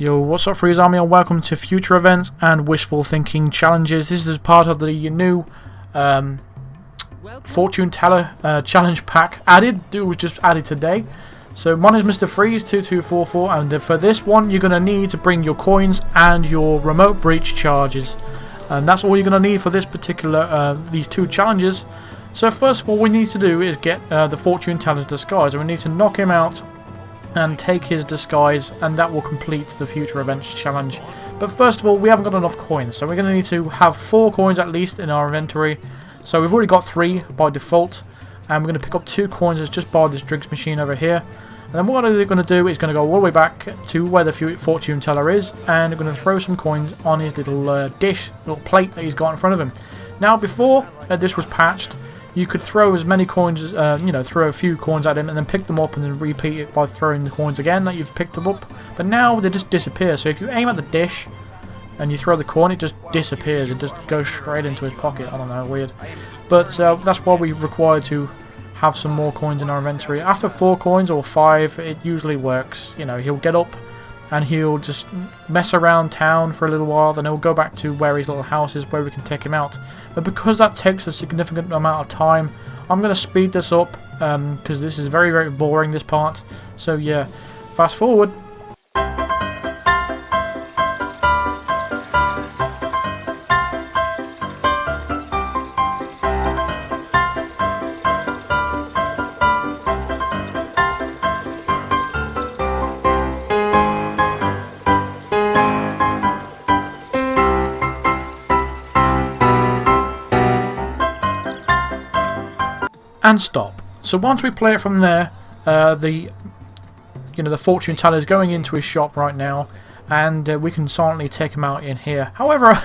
Yo, what's up Freeze Army, and welcome to future events and wishful thinking challenges. This is part of the new fortune teller challenge pack added. It was just added today. So mine is Mr. Freeze 2244, and for this one you're going to need to bring your coins and your remote breach charges, and that's all you're going to need for this particular these two challenges. So first of all, what we need to do is get the fortune teller's disguise, and we need to knock him out and take his disguise, and that will complete the future events challenge. But first of all, we haven't got enough coins, so we're going to need to have 4 coins at least in our inventory. So we've already got 3 by default, and we're going to pick up 2 coins as just by this drinks machine over here. And then what we're going to do is going to go all the way back to where the fortune teller is, and we're going to throw some coins on his little little plate that he's got in front of him. Now before this was patched, you could throw as many coins as, throw a few coins at him and then pick them up and then repeat it by throwing the coins again that you've picked them up. But now they just disappear, so if you aim at the dish and you throw the coin, it just disappears, it just goes straight into his pocket. I don't know, weird. But that's why we require to have some more coins in our inventory. After 4 coins or 5, it usually works. You know, he'll get up and he'll just mess around town for a little while, then he'll go back to where his little house is, where we can take him out. But because that takes a significant amount of time, I'm going to speed this up, because this is very, very boring, this part. So yeah, fast forward. And stop. So once we play it from there, the fortune teller is going into his shop right now, and we can silently take him out in here. However,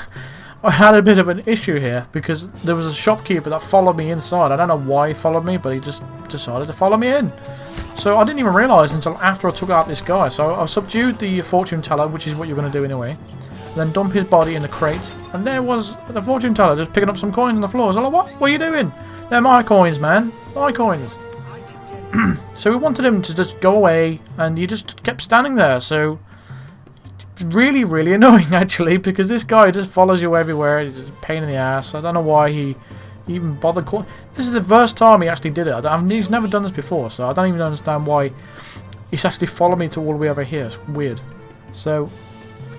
I had a bit of an issue here because there was a shopkeeper that followed me inside. I don't know why he followed me, but he just decided to follow me in. So I didn't even realise until after I took out this guy. So I subdued the fortune teller, which is what you're going to do anyway. Then dump his body in the crate, and there was the fortune teller just picking up some coins on the floor. I was like, what are you doing? They're my coins, man. My coins. So we wanted him to just go away, and he just kept standing there. So it's really, really annoying, actually, because this guy just follows you everywhere. He's just a pain in the ass. I don't know why he even bothered calling. This is the first time he actually did it. He's never done this before, so I don't even understand why he's actually followed me to all the way over here. It's weird. So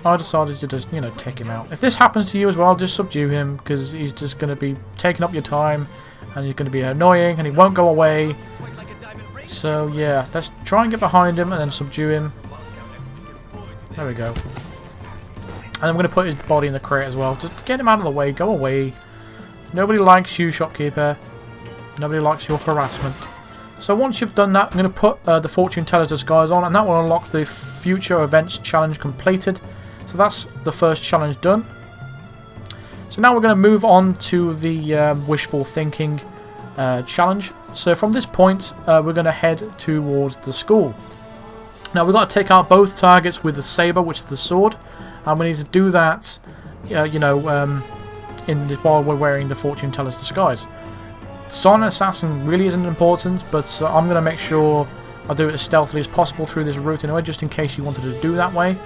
I decided to just, take him out. If this happens to you as well, just subdue him, because he's just going to be taking up your time, and he's going to be annoying, and he won't go away. So yeah, let's try and get behind him and then subdue him. There we go. And I'm going to put his body in the crate as well, just to get him out of the way. Go away. Nobody likes you, shopkeeper. Nobody likes your harassment. So once you've done that, I'm going to put the fortune teller's disguise on, and that will unlock the future events challenge completed. So that's the first challenge done. So now we're going to move on to the wishful thinking challenge. So from this point, we're going to head towards the school. Now we've got to take out both targets with the saber, which is the sword, and we need to do that, while we're wearing the fortune teller's disguise. Silent assassin really isn't important, but I'm going to make sure I do it as stealthily as possible through this route anyway, just in case you wanted to do that way.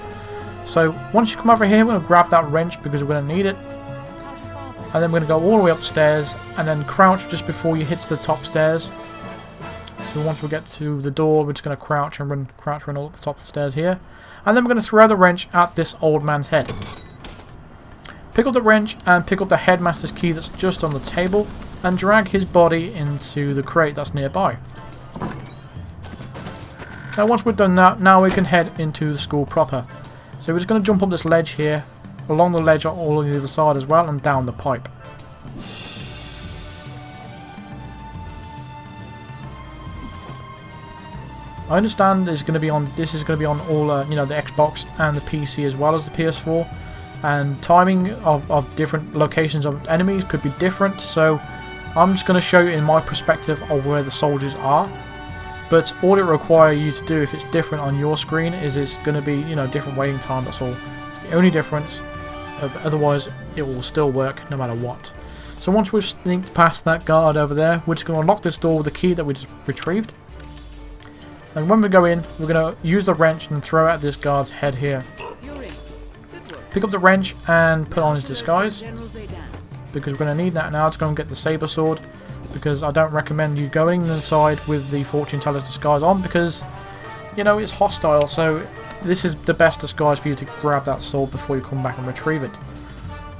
So once you come over here, we're going to grab that wrench because we're going to need it. And then we're going to go all the way upstairs and then crouch just before you hit the top stairs. So once we get to the door, we're just going to crouch and run all up the top of the stairs here. And then we're going to throw the wrench at this old man's head. Pick up the wrench and pick up the headmaster's key that's just on the table, and drag his body into the crate that's nearby. Now once we've done that, now we can head into the school proper. So we're just going to jump up this ledge here, along the ledge all on the other side as well, and down the pipe. I understand this is going to be on all the Xbox and the PC as well as the PS4, and timing of different locations of enemies could be different, so I'm just going to show you in my perspective of where the soldiers are. But all it requires you to do, if it's different on your screen, is it's going to be different waiting time. That's all. It's the only difference. Otherwise, it will still work no matter what. So once we've sneaked past that guard over there, we're just going to unlock this door with the key that we just retrieved. And when we go in, we're going to use the wrench and throw at this guard's head here. pick up the wrench and put on his disguise, because we're going to need that now to go and get the saber sword, because I don't recommend you going inside with the fortune teller's disguise on, because, you know, it's hostile, so this is the best disguise for you to grab that sword before you come back and retrieve it.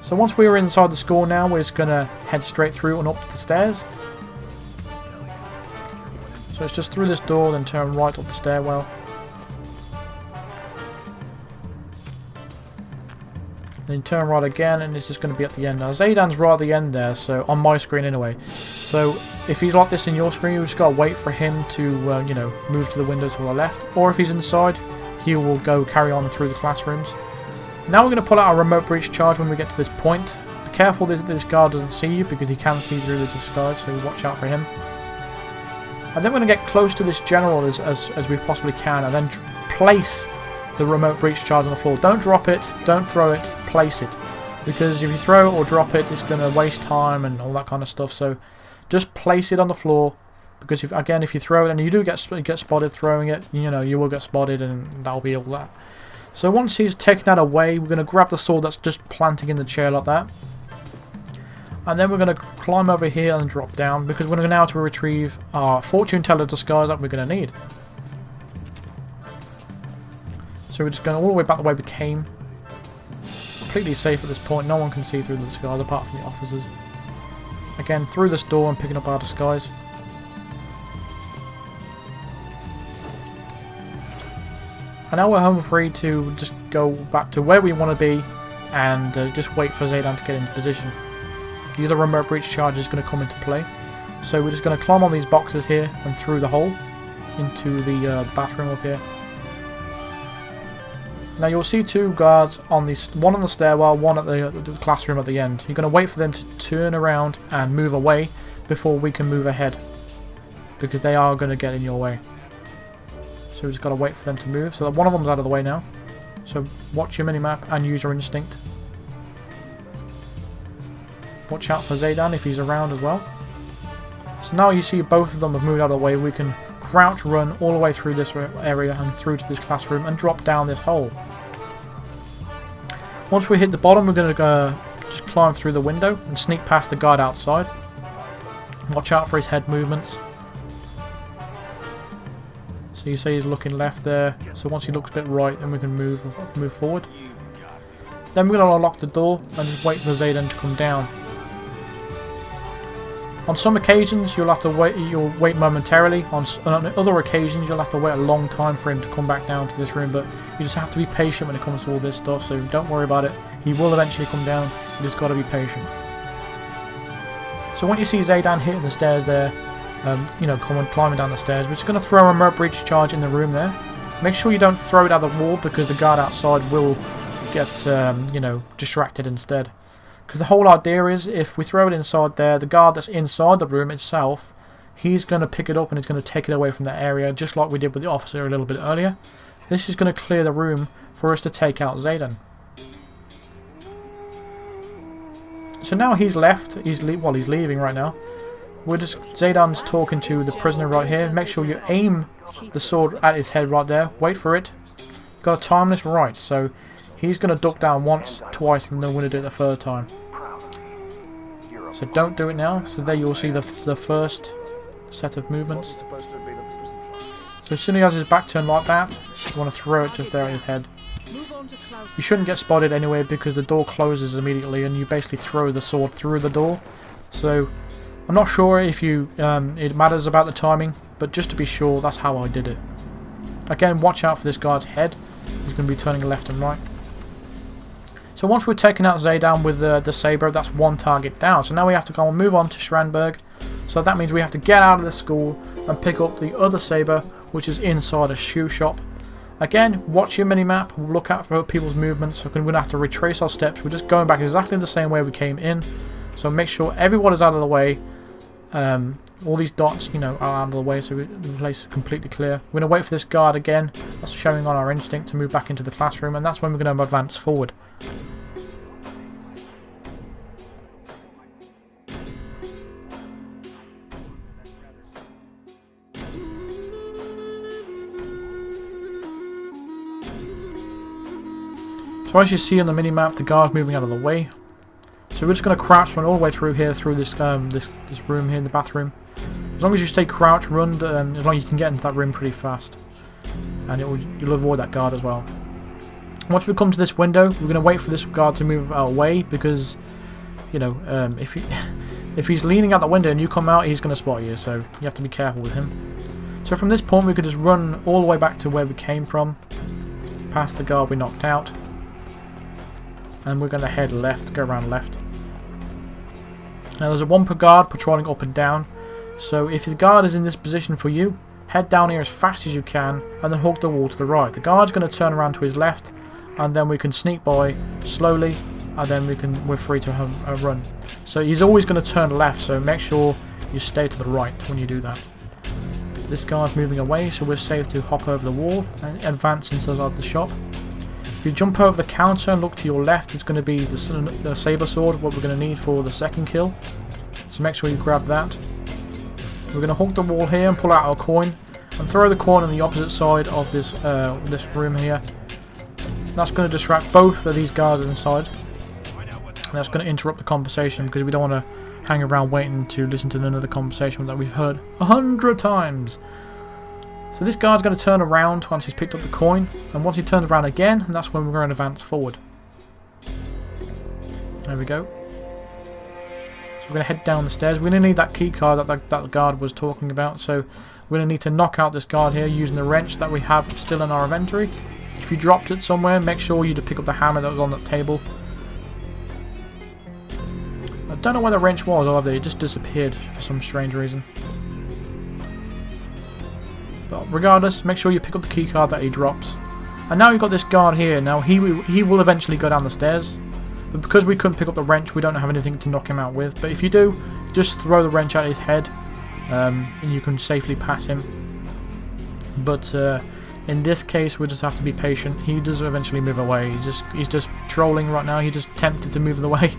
So once we're inside the school now, we're just going to head straight through and up the stairs. So it's just through this door, then turn right up the stairwell. Then turn right again, and it's just going to be at the end. Now Zaydan's right at the end there, so on my screen anyway. So if he's like this in your screen, you just got to wait for him to, you know, move to the window to the left. Or if he's inside, he will go carry on through the classrooms. Now we're going to pull out our remote breach charge when we get to this point. Be careful that this guard doesn't see you, because he can see through the disguise, so watch out for him. And then we're going to get close to this general as we possibly can, and then place the remote breach charge on the floor. Don't drop it, don't throw it, place it. Because if you throw it or drop it, it's going to waste time and all that kind of stuff. So just place it on the floor, because if you throw it and you do get spotted throwing it, you know, you will get spotted, and that'll be all that. So once he's taken that away, we're going to grab the sword that's just planting in the chair like that. And then we're going to climb over here and drop down, because we're going to now to retrieve our fortune teller disguise that we're going to need. So we're just going all the way back the way we came. Completely safe at this point, no one can see through the disguise apart from the officers. Again, through this door and picking up our disguise. And now we're home free to just go back to where we want to be and just wait for Zaydan to get into position. The other remote breach charge is going to come into play. So we're just going to climb on these boxes here and through the hole into the bathroom up here. Now you'll see two guards on this, one on the stairwell, one at the classroom at the end. You're going to wait for them to turn around and move away before we can move ahead, because they are going to get in your way. So we've just got to wait for them to move. So that one of them's out of the way now. So watch your minimap and use your instinct. Watch out for Zaydan if he's around as well. So now you see both of them have moved out of the way. We can crouch run all the way through this area and through to this classroom and drop down this hole. Once we hit the bottom, we're going to just climb through the window and sneak past the guard outside. Watch out for his head movements. So you see he's looking left there, so once he looks a bit right, then we can move forward. Then we're going to unlock the door and just wait for Zaydan to come down. On some occasions you'll have to wait. You'll wait momentarily. On other occasions you'll have to wait a long time for him to come back down to this room. But you just have to be patient when it comes to all this stuff. So don't worry about it. He will eventually come down. You just got to be patient. So when you see Zaydan hitting the stairs there, you know, climbing down the stairs, we're just going to throw a remote breach charge in the room there. Make sure you don't throw it at the wall, because the guard outside will get you know, distracted instead. Because the whole idea is, if we throw it inside there, the guard that's inside the room itself, he's going to pick it up and he's going to take it away from that area, just like we did with the officer a little bit earlier. This is going to clear the room for us to take out Zaydan. So now he's left. He's leaving right now. Zaydan's talking to the prisoner right here. Make sure you aim the sword at his head right there. Wait for it. You've got to time this right. So he's going to duck down once, twice, and then we're going to do it the third time. So don't do it now. So there you'll see the first set of movements. So as soon as he has his back turned like that, you want to throw it just there at his head. You shouldn't get spotted anyway, because the door closes immediately and you basically throw the sword through the door. So I'm not sure if it matters about the timing, but just to be sure, that's how I did it. Again, watch out for this guard's head. He's going to be turning left and right. So once we've taken out Zaydan with the saber, that's one target down. So now we have to go and move on to Strandberg. So that means we have to get out of the school and pick up the other saber, which is inside a shoe shop. Again, watch your minimap, look out for people's movements. So we're going to have to retrace our steps. We're just going back exactly the same way we came in. So make sure everyone is out of the way. All these dots, you know, are out of the way, so the place is completely clear. We're going to wait for this guard again. That's showing on our instinct to move back into the classroom, and that's when we're going to advance forward. So as you see on the mini-map, the guard's moving out of the way. So we're just going to crouch run all the way through here, through this this room here in the bathroom. As long as you stay crouch run, as long as you can get into that room pretty fast. And you'll avoid that guard as well. Once we come to this window, we're going to wait for this guard to move away because, you know, if he's leaning out the window and you come out, he's going to spot you. So you have to be careful with him. So from this point, we could just run all the way back to where we came from, past the guard we knocked out, and we're going to head left, go around left. Now there's a one per guard patrolling up and down. So if the guard is in this position for you, head down here as fast as you can, and then hug the wall to the right. The guard's going to turn around to his left, and then we can sneak by slowly, and then we're free to run. So he's always going to turn left, so make sure you stay to the right when you do that. This guard's moving away, so we're safe to hop over the wall and advance inside the shop. If you jump over the counter and look to your left, there's going to be the saber sword, what we're going to need for the second kill. So make sure you grab that. We're going to hug the wall here and pull out our coin, and throw the coin on the opposite side of this room here. That's going to distract both of these guards inside. And that's going to interrupt the conversation because we don't want to hang around waiting to listen to another conversation that we've heard 100 times. So this guard's going to turn around once he's picked up the coin, and once he turns around again, and that's when we're going to advance forward. There we go. So we're going to head down the stairs. We're going to need that key card that the guard was talking about, so we're going to need to knock out this guard here using the wrench that we have still in our inventory. If you dropped it somewhere, make sure you pick up the hammer that was on that table. I don't know where the wrench was either, it just disappeared for some strange reason. But regardless, make sure you pick up the key card that he drops. And now you've got this guard here. Now he will eventually go down the stairs, but because we couldn't pick up the wrench, we don't have anything to knock him out with. But if you do, just throw the wrench at his head, and you can safely pass him. But in this case, we just have to be patient. He does eventually move away. He's just trolling right now. He just tempted to move away,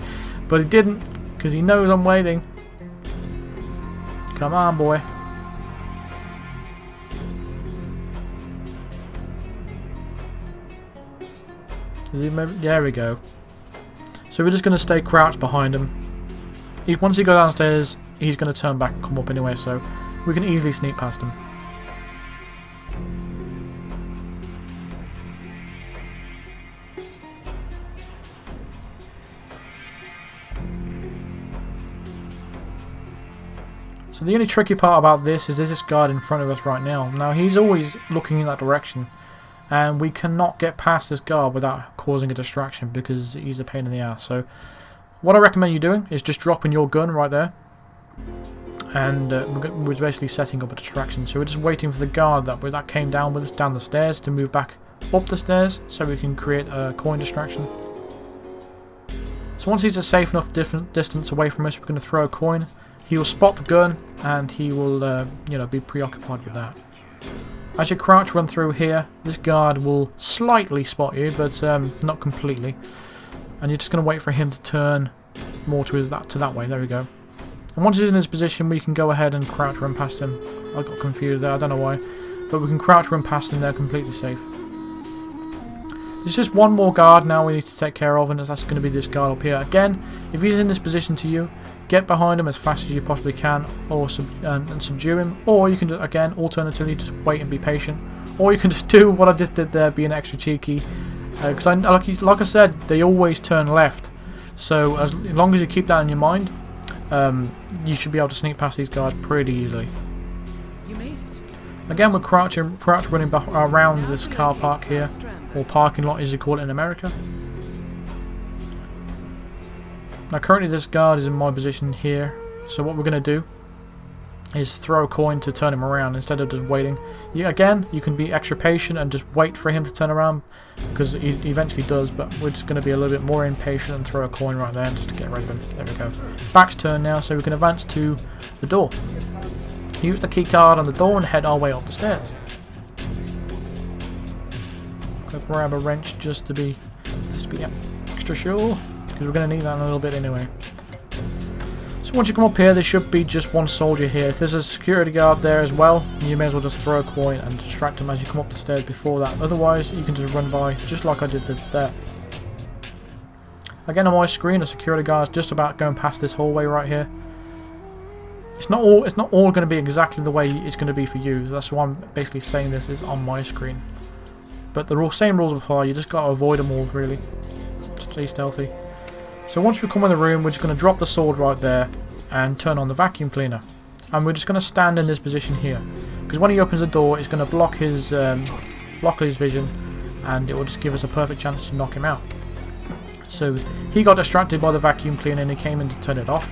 but he didn't because he knows I'm waiting. Come on, boy. Is he maybe? There we go. So we're just going to stay crouched behind him. Once he goes downstairs, he's going to turn back and come up anyway, so we can easily sneak past him. So the only tricky part about this is there's this guard in front of us right now. Now he's always looking in that direction, and we cannot get past this guard without causing a distraction because he's a pain in the ass. So what I recommend you doing is just dropping your gun right there, and we're basically setting up a distraction. So we're just waiting for the guard that came down with us down the stairs to move back up the stairs so we can create a coin distraction. So once he's a safe enough distance away from us, we're going to throw a coin. He will spot the gun and he will be preoccupied with that. As you crouch run through here, this guard will slightly spot you, but not completely. And you're just going to wait for him to turn more to that way. There we go. And once he's in his position, we can go ahead and crouch run past him. I got confused there, I don't know why. But we can crouch run past him, they're completely safe. There's just one more guard now we need to take care of, and that's going to be this guard up here. Again, if he's in this position to you, get behind him as fast as you possibly can, or and subdue him. Or you can, again, alternatively, just wait and be patient. Or you can just do what I just did there, being extra cheeky. Because like I said, they always turn left. So as long as you keep that in your mind, you should be able to sneak past these guys pretty easily. You made it. Again, we're crouch running around this car park here, or parking lot as you call it in America. Now currently this guard is in my position here, so what we're going to do is throw a coin to turn him around instead of just waiting. Again, you can be extra patient and just wait for him to turn around, because he eventually does, but we're just going to be a little bit more impatient and throw a coin right there just to get rid of him. There we go. Back's turn now, so we can advance to the door. Use the key card on the door and head our way up the stairs. Gonna grab a wrench just to be extra sure, because we're going to need that in a little bit anyway. So once you come up here, there should be just one soldier here. If there's a security guard there as well, you may as well just throw a coin and distract him as you come up the stairs before that. Otherwise, you can just run by, just like I did there. Again, on my screen, the security guard's just about going past this hallway right here. It's not all going to be exactly the way it's going to be for you. That's why I'm basically saying this is on my screen. But the same rules apply. You just got to avoid them all, really. Stay stealthy. So once we come in the room, we're just going to drop the sword right there and turn on the vacuum cleaner. And we're just going to stand in this position here, because when he opens the door, it's going to block his vision, and it will just give us a perfect chance to knock him out. So he got distracted by the vacuum cleaner and he came in to turn it off.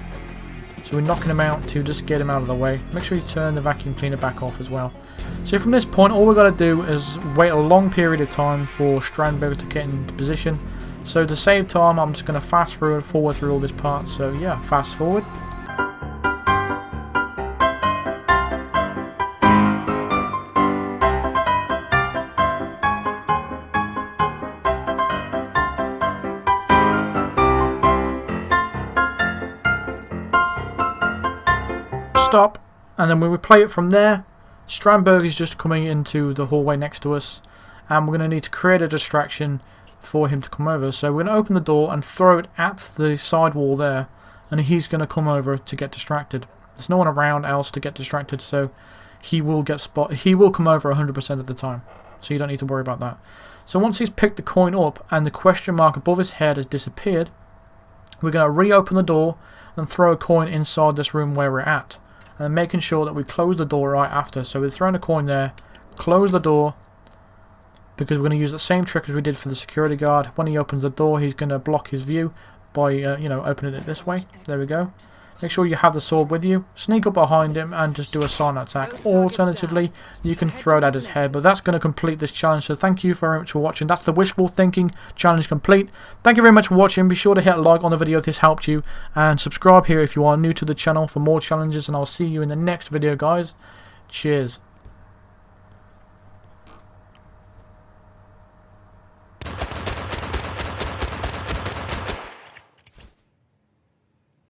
So we're knocking him out to just get him out of the way. Make sure you turn the vacuum cleaner back off as well. So from this point, all we've got to do is wait a long period of time for Strandberg to get into position. So to save time, I'm just going to fast forward through all this part. So yeah, fast forward. Stop, and then when we play it from there, Strandberg is just coming into the hallway next to us, and we're going to need to create a distraction for him to come over. So we're going to open the door and throw it at the side wall there, and he's going to come over to get distracted. There's no one around else to get distracted, so he will get he will come over 100% of the time, so you don't need to worry about that. So once he's picked the coin up and the question mark above his head has disappeared, we're going to reopen the door and throw a coin inside this room where we're at. And making sure that we close the door right after. So we're throwing a coin there, close the door, because we're going to use the same trick as we did for the security guard. When he opens the door, he's going to block his view by opening it this way. There we go. Make sure you have the sword with you. Sneak up behind him and just do a silent attack. Or alternatively, you can throw it at his head. But that's going to complete this challenge. So thank you very much for watching. That's the wishful thinking challenge complete. Thank you very much for watching. Be sure to hit a like on the video if this helped you. And subscribe here if you are new to the channel for more challenges. And I'll see you in the next video, guys. Cheers.